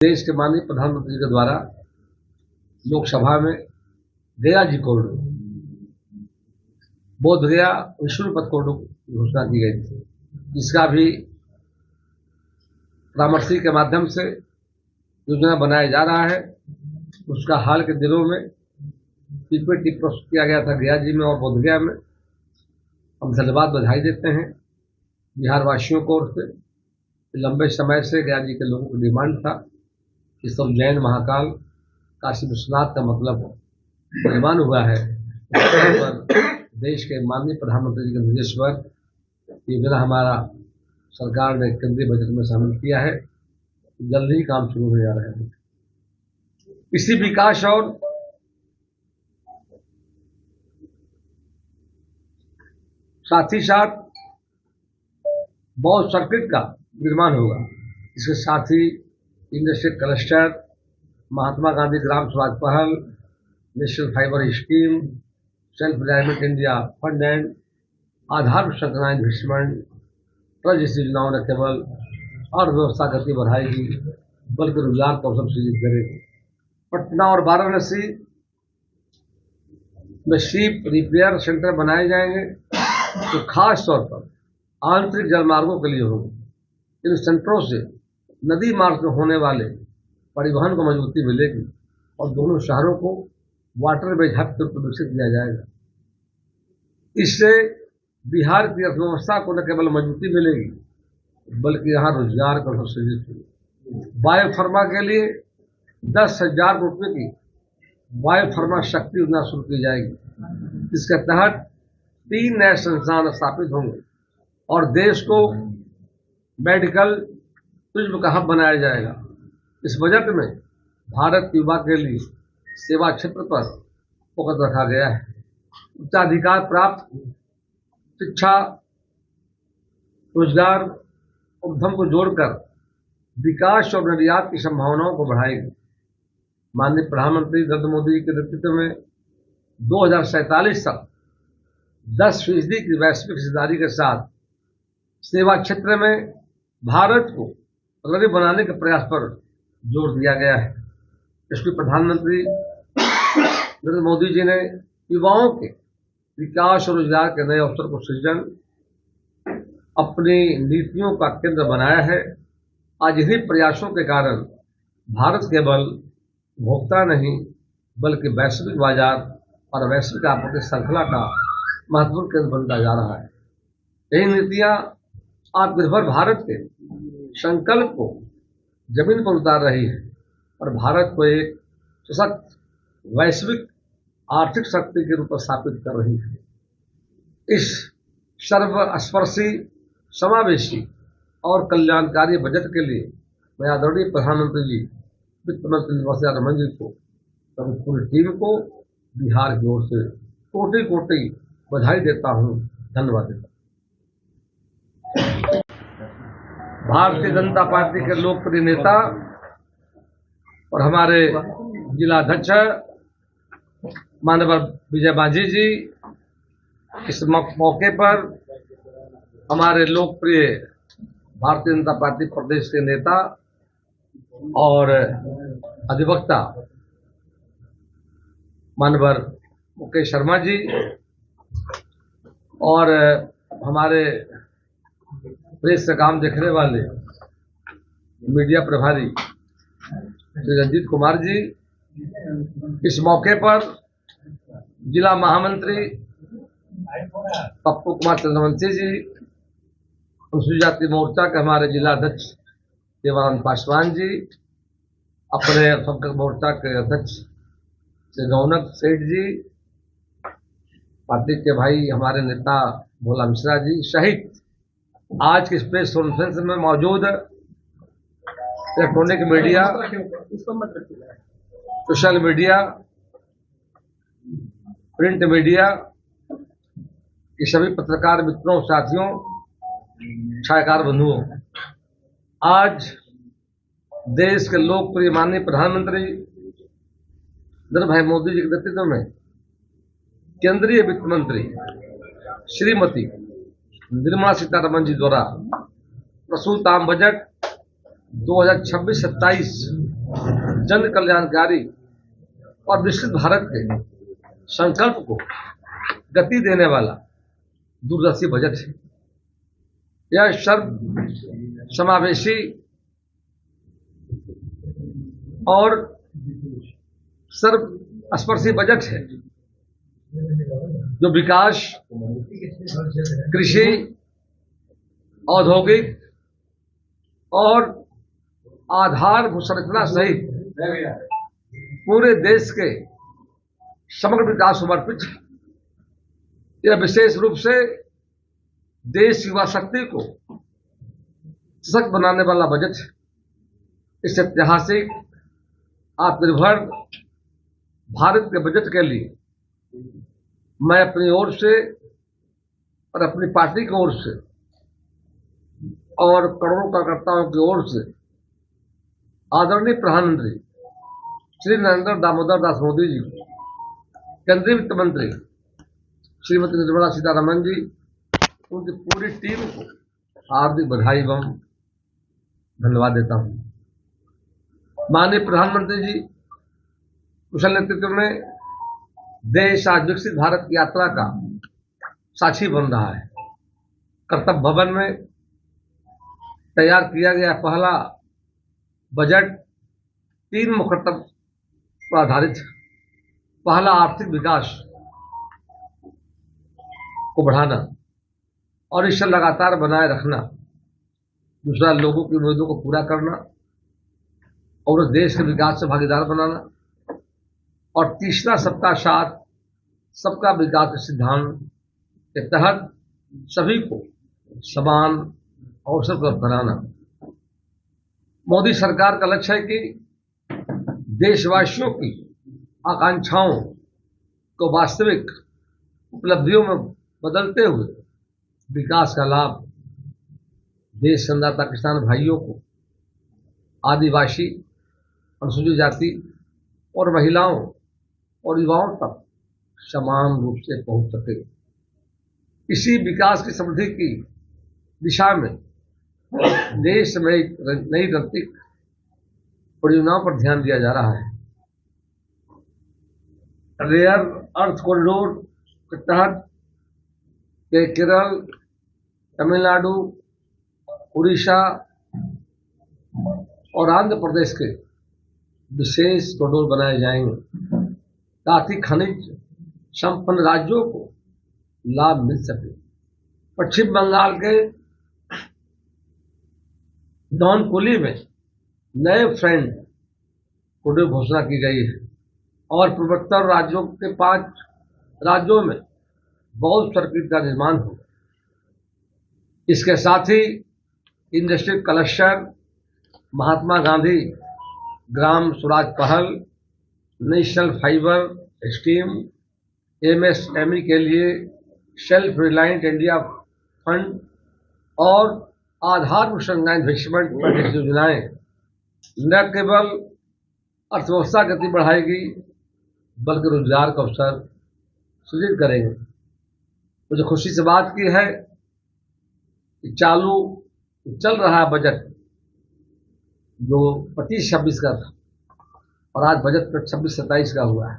देश के माननीय प्रधानमंत्री के द्वारा लोकसभा में गया जी कॉरिडोर, बोध गया विष्णु पथ कॉरिडोर की घोषणा की गई थी। इसका भी परामर्शी के माध्यम से योजना बनाया जा रहा है। उसका हाल के दिनों में पीपीटी प्रस्तुत किया गया था गया जी में और बोध गया में। हम धन्यवाद बधाई देते हैं बिहार वासियों को। ओर से लंबे समय से गया जी के लोगों की डिमांड था कि सब जैन महाकाल काशी विश्वनाथ का मतलब निर्माण हुआ है। पर देश के माननीय प्रधानमंत्री जी के निर्देश पर ये योजना हमारा सरकार ने केंद्रीय बजट में शामिल किया है। जल्द ही काम शुरू होने जा रहे हैं। इसी विकास और साथ ही साथ बहुत सर्किट का निर्माण होगा। इसके साथ ही इंडस्ट्रियल क्लस्टर, महात्मा गांधी ग्राम स्वराज पहल, national fibre scheme, self reliant India fund and आधार संरचना इन्वेस्टमेंट ट्रस्ट जैसी योजनाओं न केवल अर्थव्यवस्था गति बढ़ाएगी बल्कि रोजगार को अवसर सृजित करेगी। पटना और वाराणसी में शिप रिपेयर सेंटर बनाए जाएंगे तो खास तौर पर आंतरिक जलमार्गों के लिए होंगे। इन सेंटरों से नदी मार्ग में होने वाले परिवहन को मजबूती मिलेगी और दोनों शहरों को वाटरवेज हब के रूप में विकसित किया जाएगा। इससे बिहार की अर्थव्यवस्था को न केवल मजबूती मिलेगी बल्कि यहाँ रोजगार का अवसर सृजित होगा। बायोफार्मा के लिए 10,000 रुपये की बायोफार्मा शक्ति योजना शुरू की जाएगी। इसके तहत 3 नए संस्थान स्थापित होंगे और देश को मेडिकल टूरिज्म का हब बनाया जाएगा। इस बजट में भारत युवा के लिए सेवा क्षेत्र पर फोकस रखा गया है। उच्चाधिकार प्राप्त शिक्षा, रोजगार, उद्यम को जोड़कर विकास और निर्यात की संभावनाओं को बढ़ाएगी। माननीय प्रधानमंत्री नरेंद्र मोदी जी के नेतृत्व में 2047 तक 10% की वैश्विक हिस्सेदारी के साथ सेवा क्षेत्र में भारत को अग्रणी बनाने के प्रयास पर जोर दिया गया है। इसमें प्रधानमंत्री नरेंद्र मोदी जी ने युवाओं के विकास और रोजगार के नए अवसर को सृजन अपनी नीतियों का केंद्र बनाया है। आज इन्हीं प्रयासों के कारण भारत केवल उपभोक्ता नहीं बल्कि वैश्विक बाजार और वैश्विक आपूर्ति श्रृंखला का महत्वपूर्ण केंद्र बनता जा रहा है। यही नीतियां आत्मनिर्भर भारत के संकल्प को जमीन पर उतार रही है और भारत को एक सशक्त वैश्विक आर्थिक शक्ति के रूप में स्थापित कर रही है। इस सर्वस्पर्शी, समावेशी और कल्याणकारी बजट के लिए मैं आदरणीय प्रधानमंत्री जी, वित्त मंत्री निर्मला सीतारमण जी को और पूरी टीम को बिहार की ओर से कोटि कोटि बधाई देता हूँ, धन्यवाद देता हूँ। भारतीय जनता पार्टी के लोकप्रिय नेता और हमारे जिला अध्यक्ष माननीय विजय मांझी जी, इस मौके पर हमारे लोकप्रिय भारतीय जनता पार्टी प्रदेश के नेता और अधिवक्ता माननीय मुकेश शर्मा जी और हमारे प्रेस से काम देखने वाले मीडिया प्रभारी श्री रंजीत कुमार जी, इस मौके पर जिला महामंत्री पप्पू कुमार चंद्रवंशी जी, अनुसूचित जाति मोर्चा के हमारे जिला अध्यक्ष देवानंद पासवान जी, अपने संपर्क मोर्चा के अध्यक्ष श्री रौनक सेठ जी, पार्टी के भाई हमारे नेता भोला मिश्रा जी सहित आज की प्रेस कॉन्फ्रेंस में मौजूद electronic media, social media, print media के सभी पत्रकार मित्रों, साथियों, छायाकार बंधुओं, आज देश के लोकप्रिय माननीय प्रधानमंत्री नरेंद्र भाई मोदी जी के नेतृत्व में केंद्रीय वित्त मंत्री श्रीमती निर्मला सीतारमण जी द्वारा प्रस्तुत आम बजट 2026-27 जन कल्याणकारी और विकसित भारत के संकल्प को गति देने वाला दूरदर्शी बजट है। यह सर्व समावेशी और सर्वस्पर्शी बजट है जो विकास, कृषि, औद्योगिक और आधारभूत संरचना सहित पूरे देश के समग्र विकास समर्पित है। यह विशेष रूप से देश युवा शक्ति को सशक्त बनाने वाला बजट है। इस ऐतिहासिक आत्मनिर्भर भारत के बजट के लिए मैं अपनी ओर से और अपनी पार्टी की ओर से और करोड़ों कार्यकर्ताओं की ओर से आदरणीय प्रधानमंत्री श्री नरेंद्र दामोदर दास मोदी जी, केंद्रीय वित्त मंत्री श्रीमती निर्मला सीतारमण जी, उनकी पूरी टीम को हार्दिक बधाई एवं धन्यवाद देता हूं। माननीय प्रधानमंत्री जी कुशल नेतृत्व में देश आज विकसित भारत की यात्रा का साक्षी बन रहा है। कर्तव्य भवन में तैयार किया गया पहला बजट 3 मुख्य कर्तव्य पर आधारित है। पहला, आर्थिक विकास को बढ़ाना और इसे लगातार बनाए रखना। दूसरा, लोगों की उम्मीदों को पूरा करना और उस देश के विकास से भागीदार बनाना। और तीसरा, सबका साथ सबका विकास के सिद्धांत के तहत सभी को समान अवसर उपलब्ध कराना। मोदी सरकार का लक्ष्य है कि देशवासियों की आकांक्षाओं को वास्तविक उपलब्धियों में बदलते हुए विकास का लाभ देश के अन्नदाता किसान भाइयों को, आदिवासी, अनुसूचित जाति और महिलाओं और युवाओं तक समान रूप से पहुंच सके। इसी विकास की समृद्धि की दिशा में देश में नई रणनीतिक परियोजनाओं पर ध्यान दिया जा रहा है। रेयर अर्थ कॉरिडोर के तहत केरल, तमिलनाडु, उड़ीसा और आंध्र प्रदेश के विशेष कॉरिडोर बनाए जाएंगे ताकि खनिज संपन्न राज्यों को लाभ मिल सके। पश्चिम बंगाल के धौनपुली में नए फ्रेंड कॉरिडोर घोषणा की गई है और पूर्वोत्तर राज्यों के 5 राज्यों में बहुत सर्किट का निर्माण होगा। इसके साथ ही इंडस्ट्रियल क्लस्टर, महात्मा गांधी ग्राम स्वराज पहल, नेशनल फाइबर स्कीम, एमएसएमई के लिए सेल्फ रिलायंट इंडिया फंड और आधारभूत संरचना इन्वेस्टमेंट पैकेज योजनाएं न केवल अर्थव्यवस्था गति बढ़ाएगी बल्कि रोजगार का अवसर सृजित करेंगे। मुझे खुशी से बात की है कि चल रहा बजट जो 25-26 का था और आज बजट 26-27 का हुआ है,